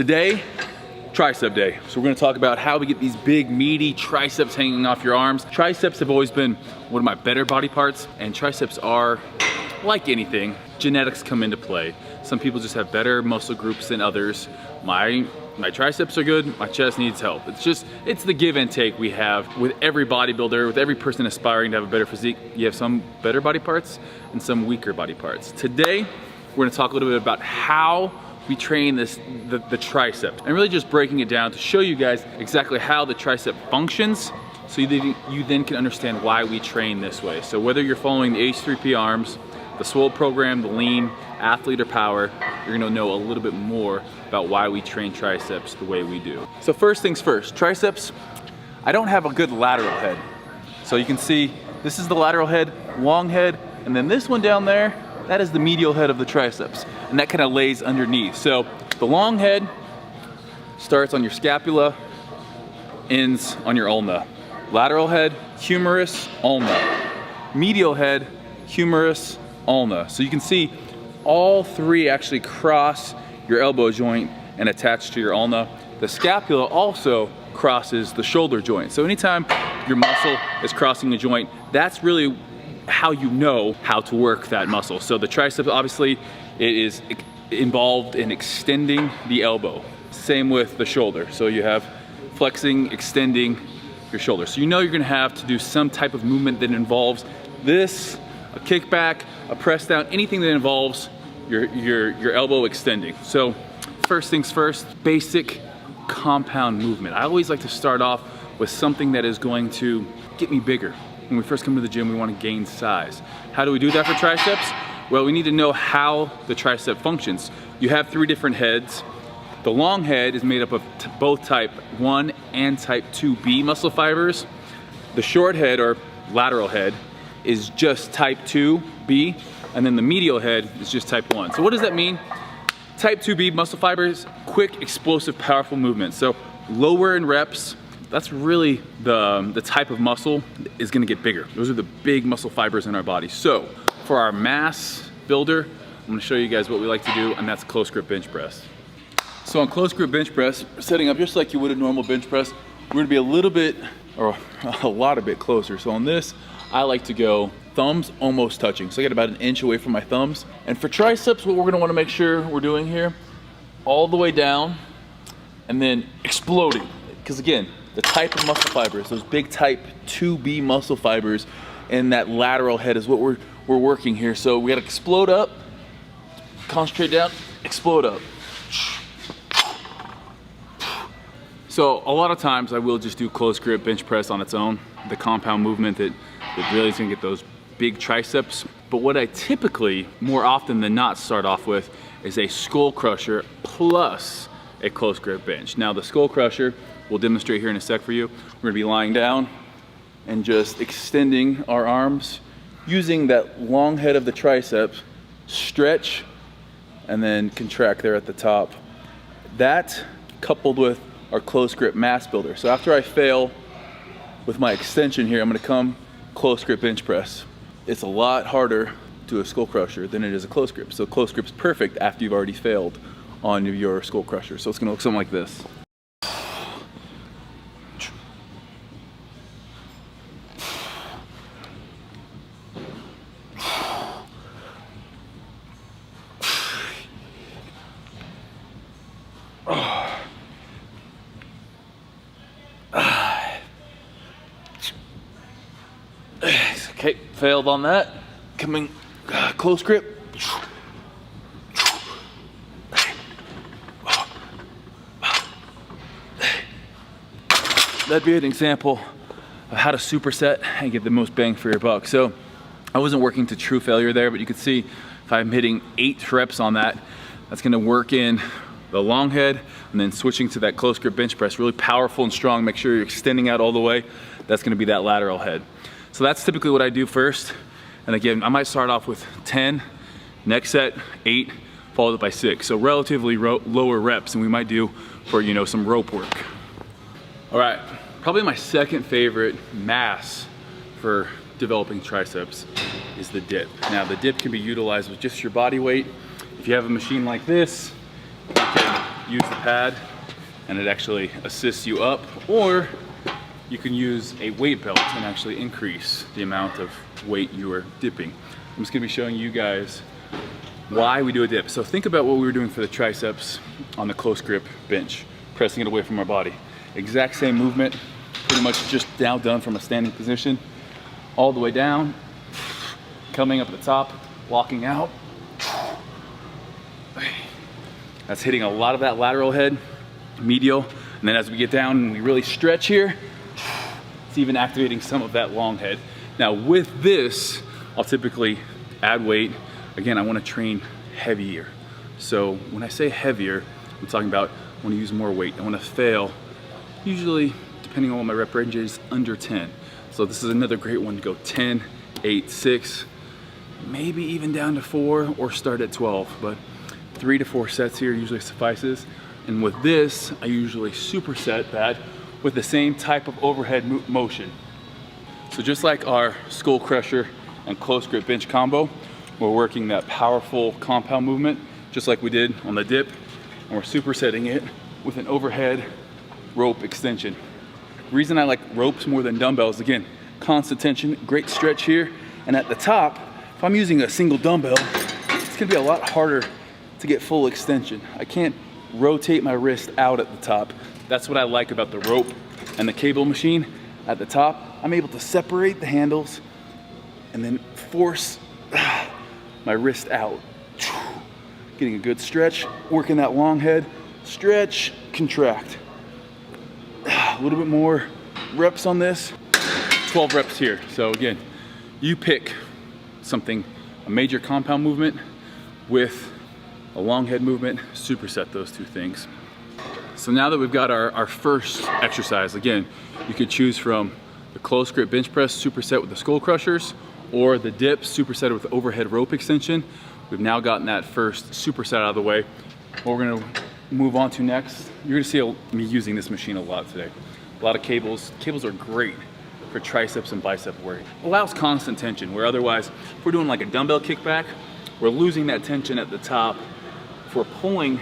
Today, tricep day. So we're gonna talk about how we get these big meaty triceps hanging off your arms. Triceps have always been one of my better body parts, and triceps are, like anything, genetics come into play. Some people just have better muscle groups than others. My triceps are good, my chest needs help. It's the give and take we have with every bodybuilder, with every person aspiring to have a better physique. You have some better body parts and some weaker body parts. Today, we're gonna talk a little bit about how we train the tricep, and really just breaking it down to show you guys exactly how the tricep functions, so you then can understand why we train this way. So whether you're following the H3P arms, the Swole program, the lean, athlete, or power, you're gonna know a little bit more about why we train triceps the way we do. So first things first, triceps, I don't have a good lateral head. So you can see, this is the lateral head, long head, and then this one down there, that is the medial head of the triceps, and that kind of lays underneath. So the long head starts on your scapula, ends on your ulna. Lateral head, humerus, ulna. Medial head, humerus, ulna. So you can see all three actually cross your elbow joint and attach to your ulna. The scapula also crosses the shoulder joint. So anytime your muscle is crossing the joint, that's really how you know how to work that muscle. So the triceps, obviously, it is involved in extending the elbow. Same with the shoulder. So you have flexing, extending your shoulder. So you know you're gonna have to do some type of movement that involves this, a kickback, a press down, anything that involves your elbow extending. So first things first, basic compound movement. I always like to start off with something that is going to get me bigger. When we first come to the gym, we want to gain size. How do we do that for triceps? Well, we need to know how the tricep functions. You have three different heads. The long head is made up of both type 1 and type 2B muscle fibers. The short head, or lateral head, is just type 2B, and then the medial head is just type 1. So what does that mean? Type 2B muscle fibers, quick, explosive, powerful movement. So lower in reps, that's really the type of muscle is gonna get bigger. Those are the big muscle fibers in our body. So for our mass builder, I'm gonna show you guys what we like to do, and that's close grip bench press. So on close grip bench press, setting up just like you would a normal bench press, we're gonna be a little bit, or a lot a bit closer. So on this, I like to go thumbs almost touching. So I get about an inch away from my thumbs. And for triceps, what we're gonna wanna make sure we're doing here, all the way down, and then exploding. Because again, the type of muscle fibers, those big type 2B muscle fibers in that lateral head is what we're working here. So we gotta explode up, concentrate down, explode up. So a lot of times I will just do close grip bench press on its own, the compound movement that really is gonna get those big triceps. But what I typically, more often than not, start off with is a skull crusher plus a close grip bench. Now the skull crusher, we'll demonstrate here in a sec for you. We're gonna be lying down and just extending our arms using that long head of the triceps, stretch, and then contract there at the top. That coupled with our close grip mass builder. So after I fail with my extension here, I'm gonna come close grip bench press. It's a lot harder to do a skull crusher than it is a close grip. So close grip's perfect after you've already failed on your skull crusher. So it's gonna look something like this. Okay, failed on that. Coming close grip. That'd be an example of how to superset and get the most bang for your buck. So I wasn't working to true failure there, but you can see if I'm hitting 8 reps on that, that's gonna work in the long head and then switching to that close grip bench press, really powerful and strong. Make sure you're extending out all the way. That's gonna be that lateral head. So that's typically what I do first. And again, I might start off with 10, next set 8, followed by 6. So relatively lower reps than we might do for, you know, some rope work. All right, probably my second favorite mass for developing triceps is the dip. Now the dip can be utilized with just your body weight. If you have a machine like this, You can use the pad and it actually assists you up, or you can use a weight belt and actually increase the amount of weight you are dipping. I'm just gonna be showing you guys why we do a dip. So think about what we were doing for the triceps on the close grip bench, pressing it away from our body. Exact same movement, pretty much just now done from a standing position, all the way down, coming up at the top, walking out. That's hitting a lot of that lateral head, medial, and then as we get down and we really stretch here, it's even activating some of that long head. Now with this, I'll typically add weight. Again, I want to train heavier. So when I say heavier, I'm talking about I want to use more weight. I want to fail, usually, depending on what my rep range is, under 10. So this is another great one to go 10, 8, 6, maybe even down to 4 or start at 12. But 3 to 4 sets here usually suffices. And with this, I usually superset that with the same type of overhead motion. So just like our skull crusher and close grip bench combo, we're working that powerful compound movement, just like we did on the dip, and we're supersetting it with an overhead rope extension. The reason I like ropes more than dumbbells, again, constant tension, great stretch here, and at the top, if I'm using a single dumbbell, it's gonna be a lot harder to get full extension. I can't rotate my wrist out at the top. That's what I like about the rope and the cable machine. At the top, I'm able to separate the handles and then force my wrist out. Getting a good stretch, working that long head, stretch, contract. A little bit more reps on this, 12 reps here. So again, you pick something, a major compound movement with a long head movement, superset those two things. So now that we've got our first exercise, again, you could choose from the close grip bench press superset with the skull crushers, or the dip superset with overhead rope extension. We've now gotten that first superset out of the way. What we're gonna move on to next, you're gonna see me using this machine a lot today. A lot of cables. Cables are great for triceps and bicep work. Allows constant tension, where otherwise, if we're doing like a dumbbell kickback, we're losing that tension at the top. If we're pulling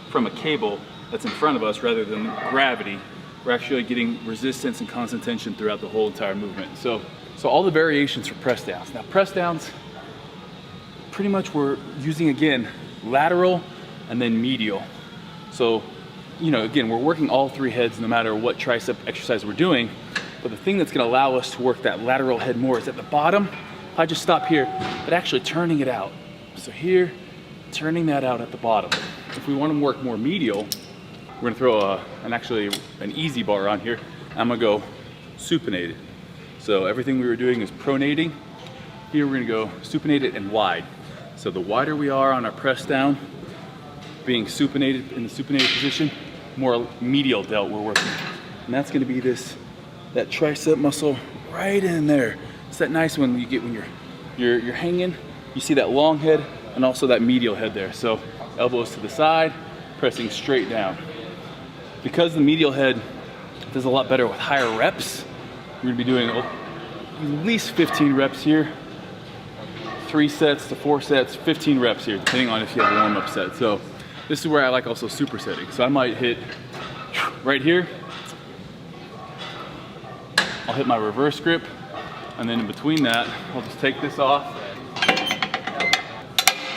from a cable that's in front of us rather than gravity, we're actually getting resistance and constant tension throughout the whole entire movement. So all the variations for press downs. Now press downs, pretty much we're using, again, lateral and then medial. So, you know, again, we're working all three heads no matter what tricep exercise we're doing, but the thing that's gonna allow us to work that lateral head more is at the bottom. If I just stop here, but actually turning it out. So here, turning that out at the bottom. If we wanna work more medial, we're gonna throw an easy bar on here. I'm gonna go supinated. So everything we were doing is pronating. Here we're gonna go supinated and wide. So the wider we are on our press down, being supinated in the supinated position, more medial delt we're working. And that's gonna be that tricep muscle right in there. It's that nice one you get when you're hanging, you see that long head and also that medial head there. So elbows to the side, pressing straight down. Because the medial head does a lot better with higher reps, we're gonna be doing at least 15 reps here. 3 sets to 4 sets, 15 reps here, depending on if you have a warm-up set. So this is where I like also supersetting. So I might hit right here. I'll hit my reverse grip, and then in between that, I'll just take this off,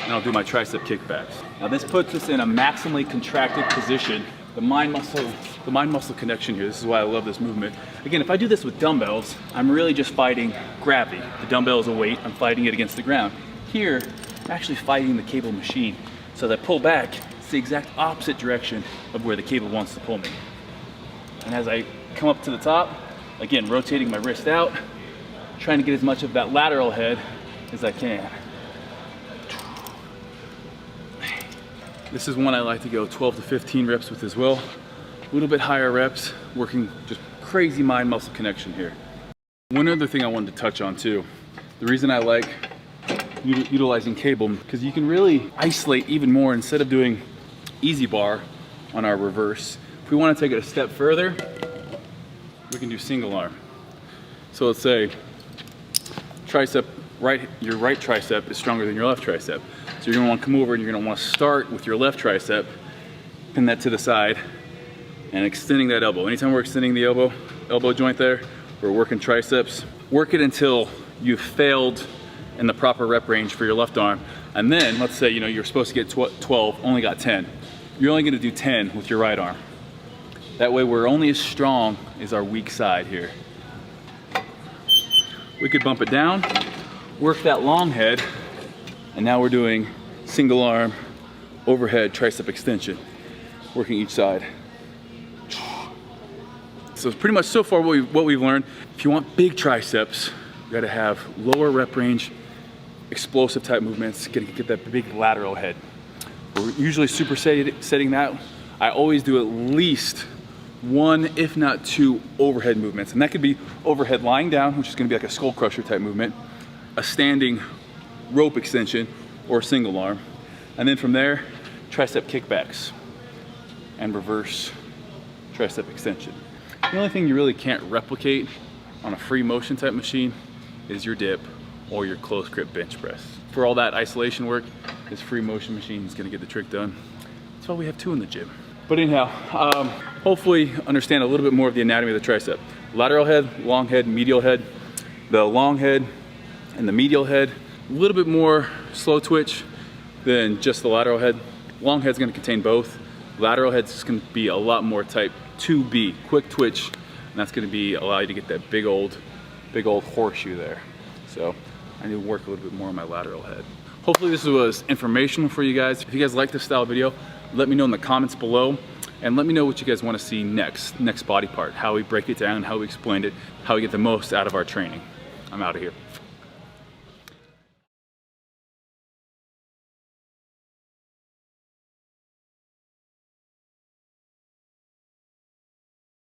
and I'll do my tricep kickbacks. Now this puts us in a maximally contracted position. The mind muscle connection here, this is why I love this movement. Again, if I do this with dumbbells, I'm really just fighting gravity. The dumbbell is a weight, I'm fighting it against the ground. Here, I'm actually fighting the cable machine. So as I pull back, it's the exact opposite direction of where the cable wants to pull me. And as I come up to the top, again, rotating my wrist out, trying to get as much of that lateral head as I can. This is one I like to go 12 to 15 reps with as well. A little bit higher reps, working just crazy mind muscle connection here. One other thing I wanted to touch on too, the reason I like utilizing cable, because you can really isolate even more instead of doing easy bar on our reverse. If we want to take it a step further, we can do single arm. So let's say your right tricep is stronger than your left tricep. So you're gonna want to come over and you're gonna want to start with your left tricep pin that to the side, and extending that elbow. Anytime we're extending the elbow joint there, we're working triceps. Work it until you've failed in the proper rep range for your left arm. And then, let's say, you're supposed to get 12, only got 10. You're only gonna do 10 with your right arm. That way we're only as strong as our weak side here. We could bump it down, work that long head, and now we're doing single arm overhead tricep extension, working each side. So it's pretty much so far what we've learned. If you want big triceps, you gotta have lower rep range, explosive type movements, get that big lateral head. We're usually supersetting that. I always do at least 1, if not 2 overhead movements. And that could be overhead lying down, which is gonna be like a skull crusher type movement, a standing rope extension, or single arm. And then from there, tricep kickbacks and reverse tricep extension. The only thing you really can't replicate on a free motion type machine is your dip or your close grip bench press. For all that isolation work, this free motion machine is gonna get the trick done. That's why we have 2 in the gym. But anyhow, hopefully understand a little bit more of the anatomy of the tricep. Lateral head, long head, medial head. The long head and the medial head, a little bit more slow twitch than just the lateral head. Long head's gonna contain both. Lateral head's gonna be a lot more type 2B, quick twitch, and that's gonna allow you to get that big old horseshoe there. So I need to work a little bit more on my lateral head. Hopefully this was informational for you guys. If you guys like this style video, let me know in the comments below, and let me know what you guys wanna see next body part, how we break it down, how we explained it, how we get the most out of our training. I'm out of here.